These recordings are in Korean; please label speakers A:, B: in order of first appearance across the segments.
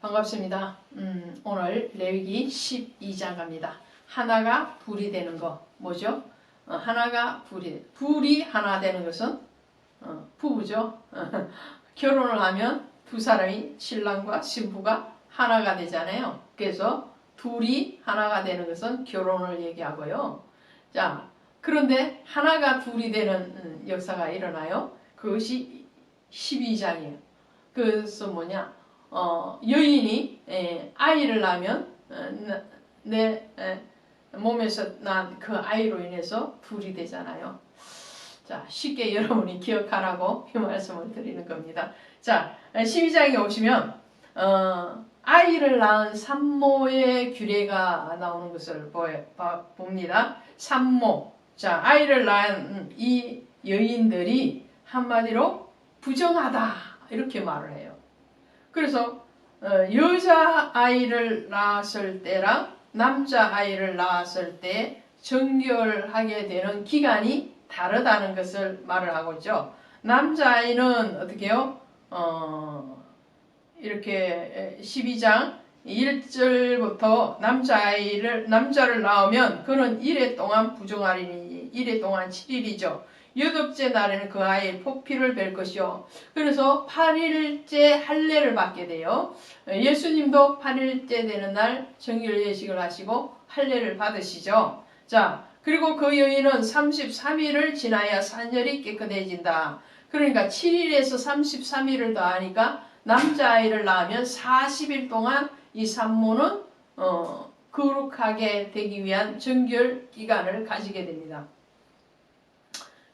A: 반갑습니다. 오늘 레위기 12장 갑니다. 하나가 둘이 되는 거 뭐죠? 하나가 둘이 하나 되는 것은 부부죠. 결혼을 하면 두 사람이 신랑과 신부가 하나가 되잖아요. 그래서 둘이 하나가 되는 것은 결혼을 얘기하고요. 자, 그런데 하나가 둘이 되는 역사가 일어나요. 그것이 12장이에요. 그래서 뭐냐? 여인이 아이를 낳으면 내 몸에서 난 그 아이로 인해서 둘이 되잖아요. 자, 쉽게 여러분이 기억하라고 이 말씀을 드리는 겁니다. 자, 12장에 오시면 아이를 낳은 산모의 규례가 나오는 것을 봅니다. 산모. 자, 아이를 낳은 이 여인들이 한마디로 부정하다 이렇게 말을 해요. 그래서 여자아이를 낳았을 때랑 남자아이를 낳았을 때 정결하게 되는 기간이 다르다는 것을 말을 하고 있죠. 남자아이는 어떻게 해요? 이렇게 12장 1절부터 남자를 낳으면 그는 1회 동안 부정하리니 1회 동안 7일이죠. 여덟째 날에는 그 아이의 포피를 뵐 것이요. 그래서 8일째 할례를 받게 돼요. 예수님도 8일째 되는 날 정결 예식을 하시고 할례를 받으시죠. 자, 그리고 그 여인은 33일을 지나야 산열이 깨끗해진다. 그러니까 7일에서 33일을 더하니까 남자아이를 낳으면 40일 동안 이 산모는 거룩하게 되기 위한 정결 기간을 가지게 됩니다.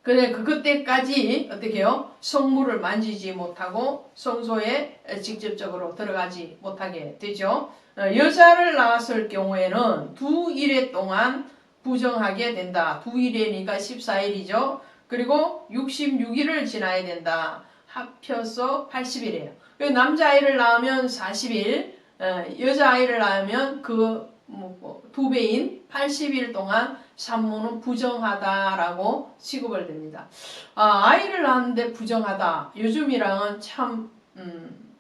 A: 그때까지 어떻게 해요? 성물을 만지지 못하고 성소에 직접적으로 들어가지 못하게 되죠. 여자를 낳았을 경우에는 두 일회 동안 부정하게 된다. 두 일회니까 14일이죠. 그리고 66일을 지나야 된다. 합쳐서 80일이에요. 남자아이를 낳으면 40일, 여자아이를 낳으면 그 두 배인 80일 동안 산모는 부정하다라고 취급을 됩니다. 아이를 낳았는데 부정하다. 요즘이랑은 참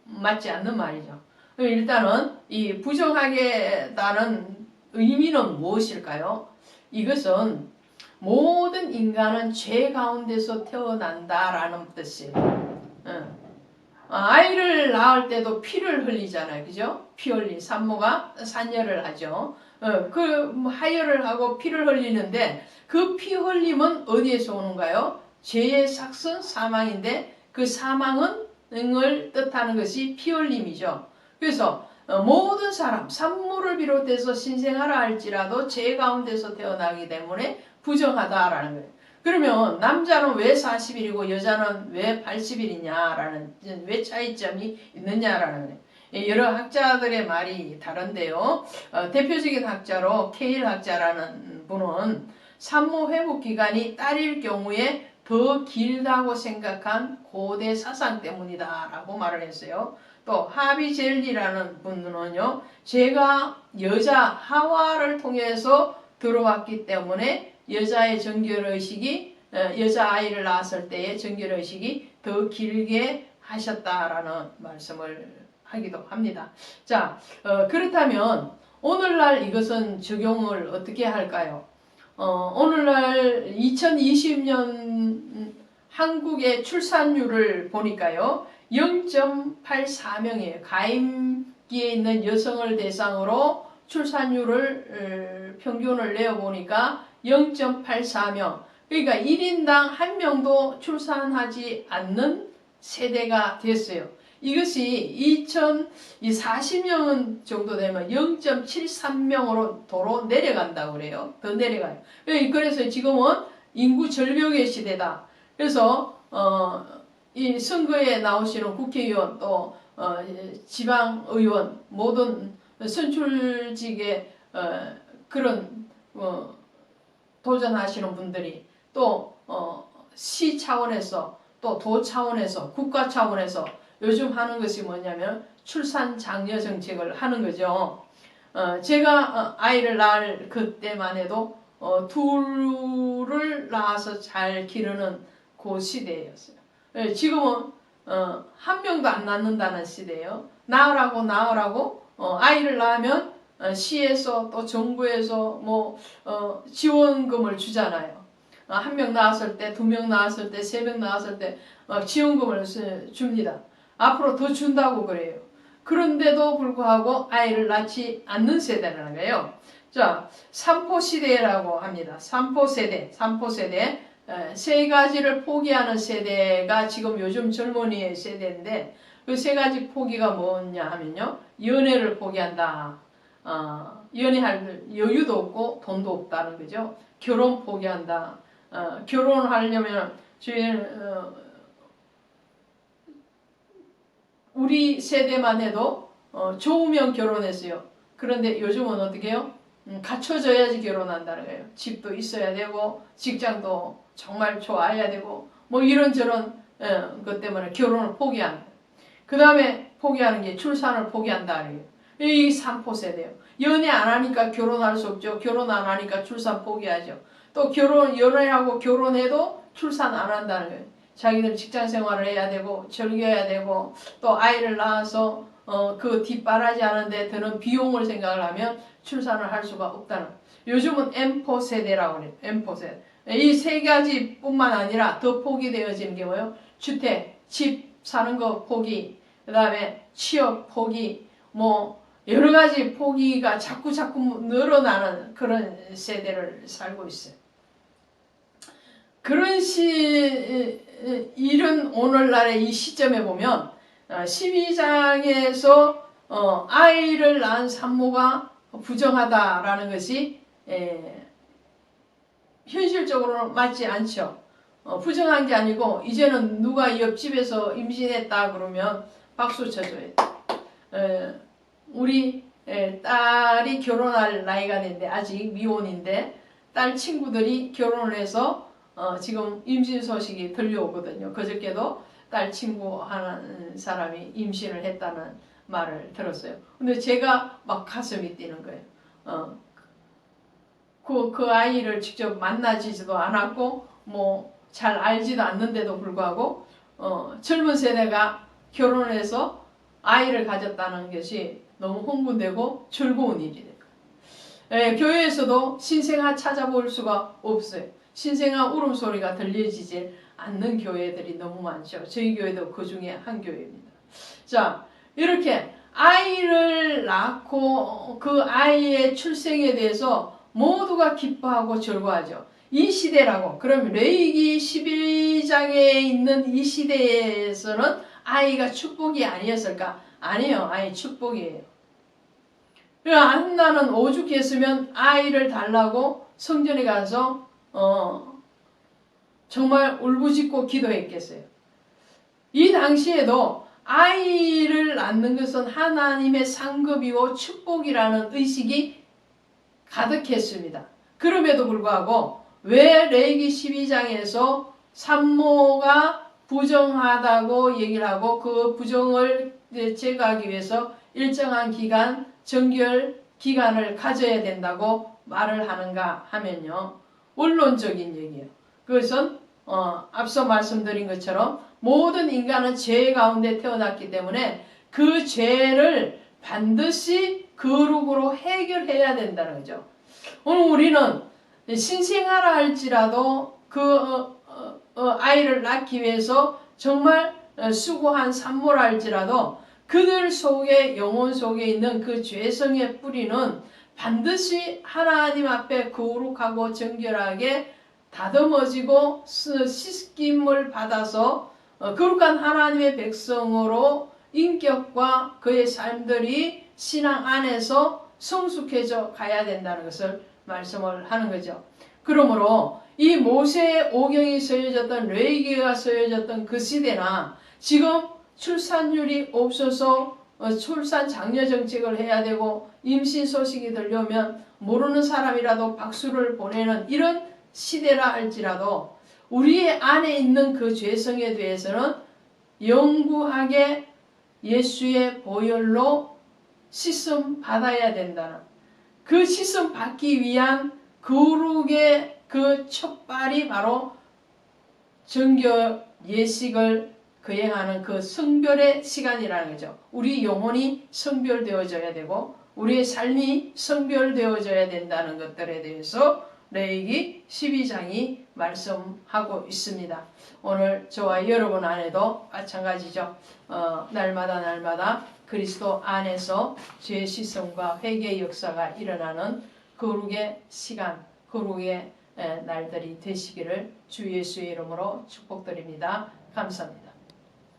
A: 맞지 않는 말이죠. 일단은 이 부정하게다는 의미는 무엇일까요? 이것은 모든 인간은 죄 가운데서 태어난다라는 뜻이에요. 아이를 낳을 때도 피를 흘리잖아요. 그죠? 피 흘린 산모가 산열을 하죠. 하혈을 하고 피를 흘리는데 그 피 흘림은 어디에서 오는가요? 죄의 삭은 사망인데 그 사망은 을 뜻하는 것이 피 흘림이죠. 그래서 모든 사람, 산모를 비롯해서 신생아라 할지라도 죄 가운데서 태어나기 때문에 부정하다라는 거예요. 그러면 남자는 왜 40일이고 여자는 왜 80일이냐라는 왜 차이점이 있느냐라는 거예요. 여러 학자들의 말이 다른데요. 대표적인 학자로 케일 학자라는 분은 산모 회복 기간이 딸일 경우에 더 길다고 생각한 고대 사상 때문이다라고 말을 했어요. 또 하비젤리라는 분은요. 제가 여자 하와를 통해서 들어왔기 때문에 여자의 정결의식이 여자아이를 낳았을 때의 정결의식이 더 길게 하셨다라는 말씀을 하기도 합니다. 자, 그렇다면 오늘날 이것은 적용을 어떻게 할까요? 오늘날 2020년 한국의 출산율을 보니까요. 0.84명이에요. 가임기에 있는 여성을 대상으로 출산율을 평균을 내어보니까 0.84명. 그러니까 1인당 1명도 출산하지 않는 세대가 됐어요. 이것이 2040년 정도 되면 0.73명으로 도로 내려간다고 그래요. 더 내려가요. 그래서 지금은 인구 절벽의 시대다. 그래서 이 선거에 나오시는 국회의원 또 지방의원 모든 선출직의 그런 도전하시는 분들이 또 시 차원에서 또 도 차원에서 국가 차원에서 요즘 하는 것이 뭐냐면 출산 장려 정책을 하는 거죠. 제가 아이를 낳을 그때만 해도 둘을 낳아서 잘 기르는 그 시대였어요. 지금은 한 명도 안 낳는다는 시대예요. 낳으라고 아이를 낳으면 시에서 또 정부에서 지원금을 주잖아요. 한 명 낳았을 때, 2명 낳았을 때, 3명 낳았을 때 지원금을 줍니다. 앞으로 더 준다고 그래요. 그런데도 불구하고 아이를 낳지 않는 세대라는 거예요. 자, 삼포 시대라고 합니다. 삼포 세대. 세 가지를 포기하는 세대가 지금 요즘 젊은이의 세대인데 그 세 가지 포기가 뭐냐 하면요. 연애를 포기한다. 연애할 여유도 없고 돈도 없다는 거죠. 결혼 포기한다. 결혼하려면 우리 세대만 해도 좋으면 결혼했어요. 그런데 요즘은 어떻게 해요? 갖춰져야지 결혼한다는 거예요. 집도 있어야 되고 직장도 정말 좋아야 되고 이런저런 것 때문에 결혼을 포기하는 거예요. 그 다음에 포기하는 게 출산을 포기한다. 이 3포 세대예요. 연애 안 하니까 결혼할 수 없죠. 결혼 안 하니까 출산 포기하죠. 또 연애하고 결혼해도 출산 안 한다는 거예요. 자기들 직장 생활을 해야 되고 즐겨야 되고 또 아이를 낳아서 그 뒷바라지 하는데 드는 비용을 생각을 하면 출산을 할 수가 없다는 거예요. 요즘은 M4 세대라고 그래요. M4 세대. 이 세 가지뿐만 아니라 더 포기되어지는 게 뭐예요? 주택, 집 사는 거 포기, 그 다음에 취업 포기, 여러 가지 포기가 자꾸 늘어나는 그런 세대를 살고 있어요. 이런 오늘날의 이 시점에 보면 12장에서 아이를 낳은 산모가 부정하다라는 것이 현실적으로는 맞지 않죠. 부정한 게 아니고 이제는 누가 옆집에서 임신했다 그러면 박수 쳐줘야 돼. 우리 딸이 결혼할 나이가 됐는데 아직 미혼인데 딸 친구들이 결혼을 해서 지금 임신 소식이 들려오거든요. 그저께도 딸 친구 하는 사람이 임신을 했다는 말을 들었어요. 근데 제가 막 가슴이 뛰는 거예요. 그 아이를 직접 만나지도 않았고 잘 알지도 않는데도 불구하고 젊은 세대가 결혼해서 아이를 가졌다는 것이 너무 흥분되고 즐거운 일이 돼요. 교회에서도 신생아 찾아볼 수가 없어요. 신생아 울음소리가 들려지지 않는 교회들이 너무 많죠. 저희 교회도 그 중에 한 교회입니다. 자, 이렇게 아이를 낳고 그 아이의 출생에 대해서 모두가 기뻐하고 즐거워하죠. 이 시대라고. 그럼 레위기 12장에 있는 이 시대에서는 아이가 축복이 아니었을까? 아니에요. 아이 축복이에요. 한나는 오죽했으면 아이를 달라고 성전에 가서 정말 울부짖고 기도했겠어요. 이 당시에도 아이를 낳는 것은 하나님의 상급이고 축복이라는 의식이 가득했습니다. 그럼에도 불구하고 왜 레위기 12장에서 산모가 부정하다고 얘기를 하고 그 부정을 제거하기 위해서 일정한 기간 정결 기간을 가져야 된다고 말을 하는가 하면요. 원론적인 얘기예요. 그것은 앞서 말씀드린 것처럼 모든 인간은 죄 가운데 태어났기 때문에 그 죄를 반드시 거룩으로 해결해야 된다는 거죠. 오늘 우리는 신생아라 할지라도 아이를 낳기 위해서 정말 수고한 산모라 할지라도 그들 속에 영혼 속에 있는 그 죄성의 뿌리는 반드시 하나님 앞에 거룩하고 정결하게 다듬어지고 씻김을 받아서 거룩한 하나님의 백성으로 인격과 그의 삶들이 신앙 안에서 성숙해져 가야 된다는 것을 말씀을 하는 거죠. 그러므로 이 모세의 오경이 쓰여졌던 레위기가 쓰여졌던 그 시대나 지금 출산율이 없어서 출산 장려 정책을 해야 되고 임신 소식이 들려오면 모르는 사람이라도 박수를 보내는 이런 시대라 할지라도 우리의 안에 있는 그 죄성에 대해서는 영구하게 예수의 보혈로 씻음 받아야 된다는 그 씻음 받기 위한 거룩의 그 첫발이 바로 정결 예식을 거행하는 그 성별의 시간이라는 거죠. 우리 영혼이 성별되어져야 되고 우리의 삶이 성별되어져야 된다는 것들에 대해서 레위기 12장이 말씀하고 있습니다. 오늘 저와 여러분 안에도 마찬가지죠. 날마다 그리스도 안에서 죄 씻음과 회개의 역사가 일어나는 거룩의 시간, 거룩의 날들이 되시기를 주 예수의 이름으로 축복드립니다. 감사합니다.